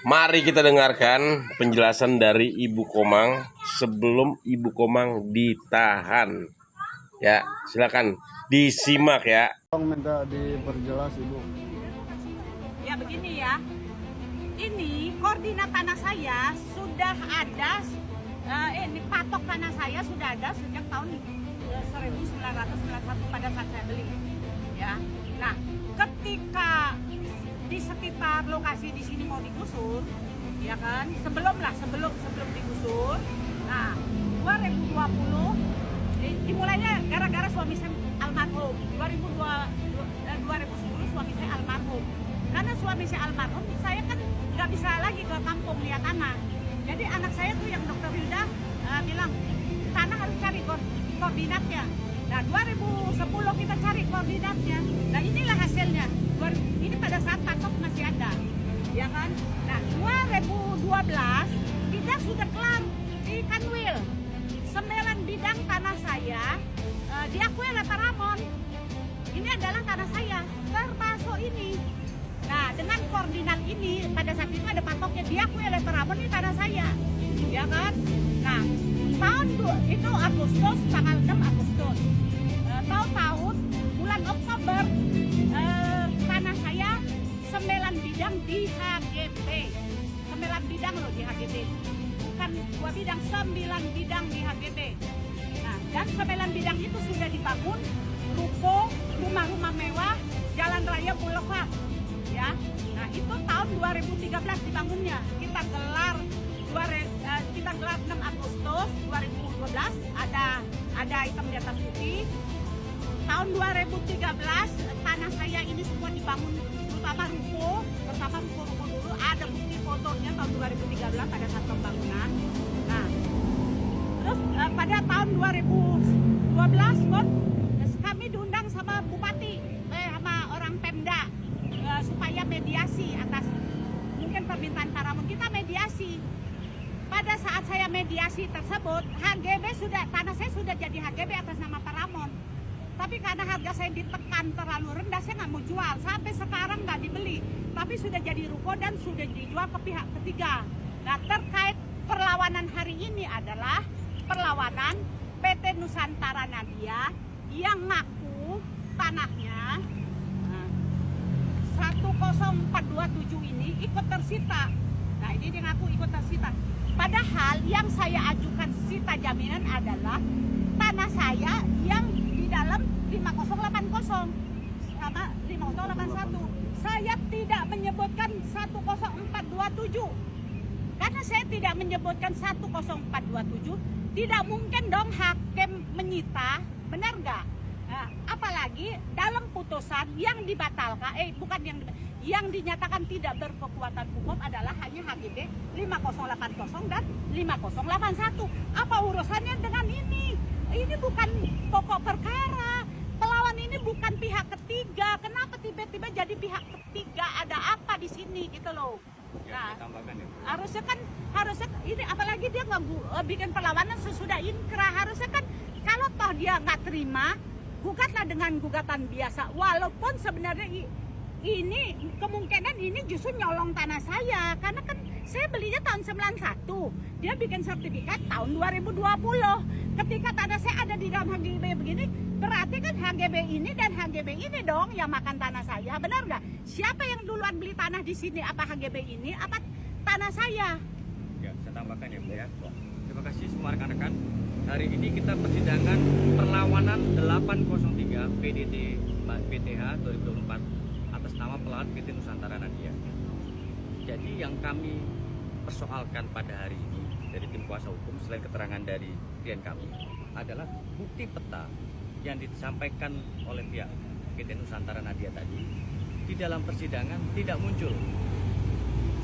Mari kita dengarkan penjelasan dari Ibu Komang sebelum Ibu Komang ditahan. Ya, silakan disimak ya. Minta diperjelas Ibu. Ya begini ya, ini koordinat tanah saya sudah ada, ini patok tanah saya sudah ada sejak tahun 1991 pada saat saya beli. Ya, nah ketika di sekitar lokasi di sini mau digusur, ya kan, sebelum digusur, nah 2020 dimulainya gara-gara suami saya almarhum. 2010 suami saya almarhum. Karena suami saya almarhum, saya kan nggak bisa lagi ke kampung lihat anak. Jadi anak saya tuh yang dokter Hilda bilang tanah harus cari koordinatnya. Nah 2010 kita cari koordinatnya. Nah inilah hasilnya. Ini pada saat patok masih ada, ya kan? Nah 2012 kita sudah kelar di Kanwil. 9 bidang tanah saya diakui oleh Pak Ramon. Ini adalah tanah saya, termasuk ini. Nah, dengan koordinat ini, pada saat itu ada patoknya, diakui oleh Pak Ramon, ini tanah saya. Ya kan? Nah, itu Agustus, tanggal 6 Agustus. Tahun bulan Oktober, tanah saya 9 bidang di HGB. 9 bidang loh di HGB. Bukan 2 bidang, 9 bidang di HGB. Nah, dan 9 bidang itu sudah dibangun ruko, rumah-rumah mewah, jalan raya boulevard, ya. Nah, itu tahun 2013 dibangunnya. Kita gelar 6 Agustus 2012, ada hitam di atas putih. Tahun 2013 tanah saya ini semua dibangun, terutama ruko dulu, ada bukti fotonya tahun 2013 pada saat pembangunan. Nah, terus pada tahun 2012 kami diundang sama bupati, sama orang Pemda supaya mediasi atas mungkin permintaan Pak Ramon. Kita mediasi. Pada saat saya mediasi tersebut, tanah saya sudah jadi HGB atas nama Pak Ramon. Tapi karena harga saya ditekan terlalu rendah, saya nggak mau jual. Sampai sekarang nggak dibeli. Tapi sudah jadi ruko dan sudah dijual ke pihak ketiga. Nah, terkait perlawanan hari ini adalah perlawanan PT Nusantara Nadia yang ngaku tanahnya 10427 ini ikut tersita. Nah, ini dia ngaku ikut tersita. Padahal yang saya ajukan sita jaminan adalah tanah saya yang di dalam 5080 sama 5081. Saya tidak menyebutkan 10427. Karena saya tidak menyebutkan 10427, tidak mungkin dong hakim menyita, benar nggak? Nah, apalagi dalam putusan yang dibatalkan, yang dinyatakan tidak berkekuatan hukum adalah hanya HGB 5080 dan 5081. Apa urusannya dengan ini? Ini bukan pokok perkara. Pelawan ini bukan pihak ketiga. Kenapa tiba-tiba jadi pihak ketiga? Ada apa di sini gitu loh? Nah, harusnya ini apalagi dia nggak bikin perlawanan sesudah inkrah. Harusnya kan kalau toh dia nggak terima, gugatlah dengan gugatan biasa. Walaupun sebenarnya ini kemungkinan ini justru nyolong tanah saya, karena kan saya belinya tahun 91, dia bikin sertifikat tahun 2020. Ketika tanah saya ada di dalam HGB begini, berarti kan HGB ini dan HGB ini dong yang makan tanah saya, benar nggak? Siapa yang duluan beli tanah di sini? Apa HGB ini? Apa tanah saya? Ya, saya tambahkan ya Bu ya. Terima kasih semua rekan-rekan. Hari ini kita persidangan perlawanan 803 PDT PTH 2024 atas nama pelawan PT Nusantara Nadia. Jadi yang kami persoalkan pada hari ini dari tim kuasa hukum selain keterangan dari klien kami adalah bukti peta yang disampaikan oleh pihak PT Nusantara Nadia tadi di dalam persidangan tidak muncul.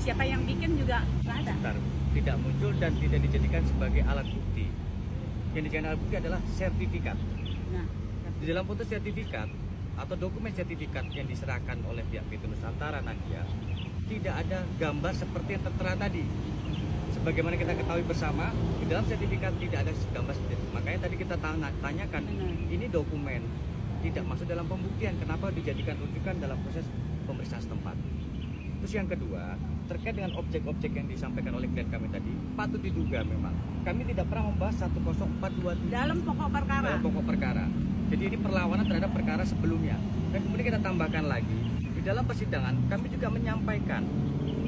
Siapa yang bikin juga nggak ada. Tidak muncul dan tidak dijadikan sebagai alat bukti. Yang dijadikan alat bukti adalah sertifikat. Nah, Di dalam putus sertifikat atau dokumen sertifikat yang diserahkan oleh pihak PT Nusantara Nadia tidak ada gambar seperti yang tertera tadi. Sebagaimana kita ketahui bersama, di dalam sertifikat tidak ada gambar seperti itu. Makanya tadi kita tanyakan, ini dokumen tidak masuk dalam pembuktian, kenapa dijadikan rujukan dalam proses pemeriksaan setempat. Terus yang kedua, terkait dengan objek-objek yang disampaikan oleh klien kami tadi, patut diduga memang kami tidak pernah membahas 10427 Dalam pokok perkara. dalam pokok perkara. Jadi ini perlawanan terhadap perkara sebelumnya. Dan kemudian kita tambahkan lagi di dalam persidangan kami juga menyampaikan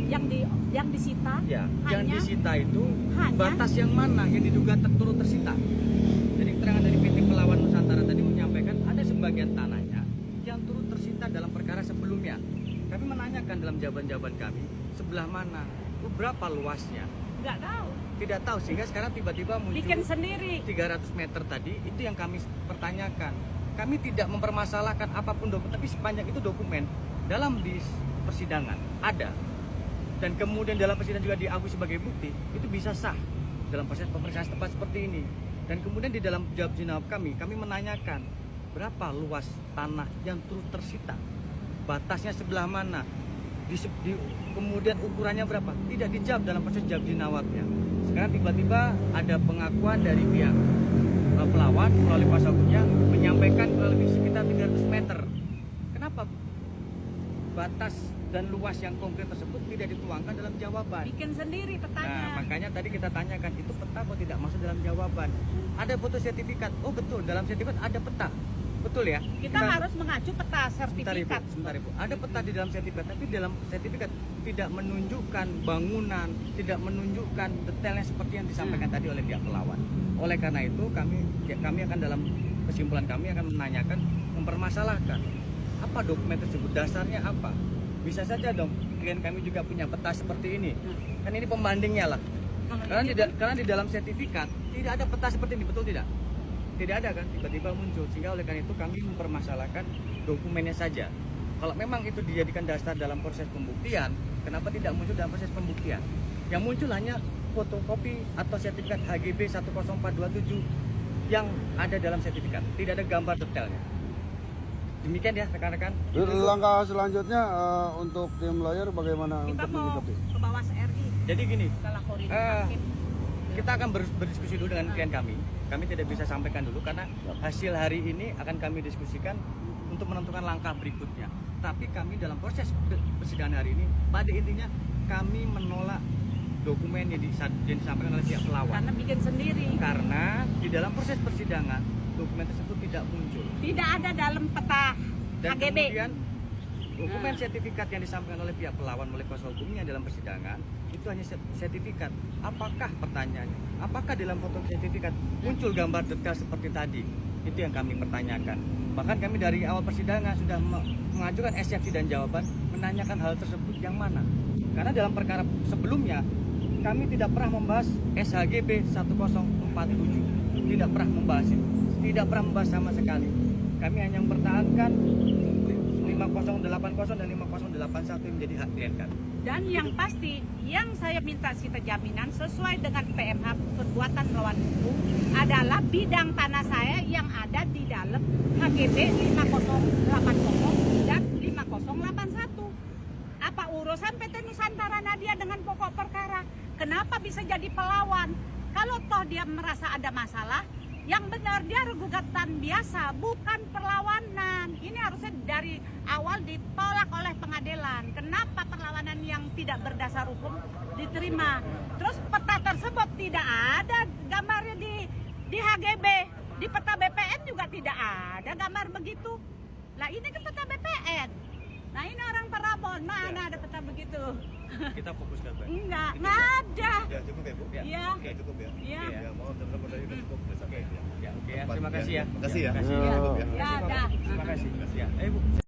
Yang disita ya yang hanya disita itu hanya- batas yang mana yang diduga turut tersita. Jadi keterangan dari PT Pelawan Nusantara tadi menyampaikan ada sebagian tanahnya yang turut tersita dalam perkara sebelumnya. Kami menanyakan dalam jawaban-jawaban kami sebelah mana, berapa luasnya, nggak tahu. tidak tahu, sehingga sekarang tiba-tiba muncul Bikin sendiri. 300 meter tadi. Itu yang kami pertanyakan. Kami tidak mempermasalahkan apapun dokumen, tapi sepanjang itu dokumen dalam di persidangan ada, dan kemudian dalam persidangan juga diakui sebagai bukti, itu bisa sah dalam proses pemeriksaan tempat seperti ini. Dan kemudian di dalam jawab jawab kami menanyakan berapa luas tanah yang turut tersita, batasnya sebelah mana, kemudian ukurannya berapa, tidak dijawab dalam proses jawab jawabnya. Sekarang tiba-tiba ada pengakuan dari pihak pelawan melalui kuasa hukumnya menyampaikan lebih sekitar 300 meter. Kenapa batas dan luas yang konkret tersebut tidak dituangkan dalam jawaban? Bikin sendiri petanya. Nah, makanya tadi kita tanyakan itu peta atau tidak masuk dalam jawaban. Ada foto sertifikat. Oh betul, dalam sertifikat ada peta. Betul ya? Kita harus mengacu peta sertifikat. Sebentar Ibu. Ada peta di dalam sertifikat, tapi dalam sertifikat tidak menunjukkan bangunan, tidak menunjukkan detailnya seperti yang disampaikan tadi oleh pihak pelawan. Oleh karena itu kami akan dalam kesimpulan kami akan menanyakan, mempermasalahkan apa dokumen tersebut, dasarnya apa. Bisa saja dong klien kami juga punya peta seperti ini. Kan ini pembandingnya lah. Karena di dalam sertifikat tidak ada peta seperti ini, betul tidak? Tidak ada kan, tiba-tiba muncul. Sehingga oleh karena itu kami mempermasalahkan dokumennya saja. Kalau memang itu dijadikan dasar dalam proses pembuktian, kenapa tidak muncul dalam proses pembuktian? Yang muncul hanya fotokopi atau sertifikat HGB 10427 yang ada dalam sertifikat. Tidak ada gambar detailnya. Demikian ya rekan-rekan. Langkah selanjutnya untuk tim lawyer bagaimana Kita untuk mau menyikapi? ke bawah RI. Jadi gini, Setelah koridor Eh, hakim. kita akan berdiskusi dulu dengan klien kami. Kami tidak bisa sampaikan dulu karena hasil hari ini akan kami diskusikan untuk menentukan langkah berikutnya. Tapi kami dalam proses persidangan hari ini, pada intinya kami menolak dokumen yang disampaikan oleh pihak pelawan. Karena bikin sendiri. Karena di dalam proses persidangan dokumen tersebut tidak muncul. Tidak ada dalam peta Dan HGB. kemudian dokumen sertifikat yang disampaikan oleh pihak pelawan oleh kuasa hukumnya dalam persidangan itu hanya sertifikat. Apakah pertanyaannya? Apakah dalam foto sertifikat muncul gambar detail seperti tadi? Itu yang kami pertanyakan. Bahkan kami dari awal persidangan sudah mengajukan eksepsi dan jawaban menanyakan hal tersebut yang mana. Karena dalam perkara sebelumnya kami tidak pernah membahas SHGB 1047. Tidak pernah membahas itu. Tidak pernah membahas sama sekali. Kami hanya mempertahankan 5080 dan 5081 yang menjadi hak klien kami. Dan yang pasti, yang saya minta sita jaminan sesuai dengan PMH perbuatan melawan hukum adalah bidang tanah saya yang ada di dalam HGB 5080 dan 5081. Apa urusan PT Nusantara Nadia dengan pokok perkara? Kenapa bisa jadi pelawan? Kalau toh dia merasa ada masalah, yang benar dia gugatan biasa, bukan perlawanan. Ini harusnya dari awal ditolak oleh pengadilan. Kenapa perlawanan yang tidak berdasar hukum diterima? Terus peta tersebut tidak ada gambarnya di HGB, di peta BPN juga tidak ada gambar begitu. Lah ini kan peta BPN. Nah ini orang Parabon, mana ada peta begitu? Kita fokuskan baik. Enggak ada. Ya cukup ya Bu? Iya. Oke cukup ya? Iya. Ya mohon teman-teman dari udah cukup udah sampai ya. Ya, oke ya. Terima kasih ya. Terima kasih ya. Terima kasih. Ya, Cukup ya. ya, dah. Terima kasih. Ya, Bu.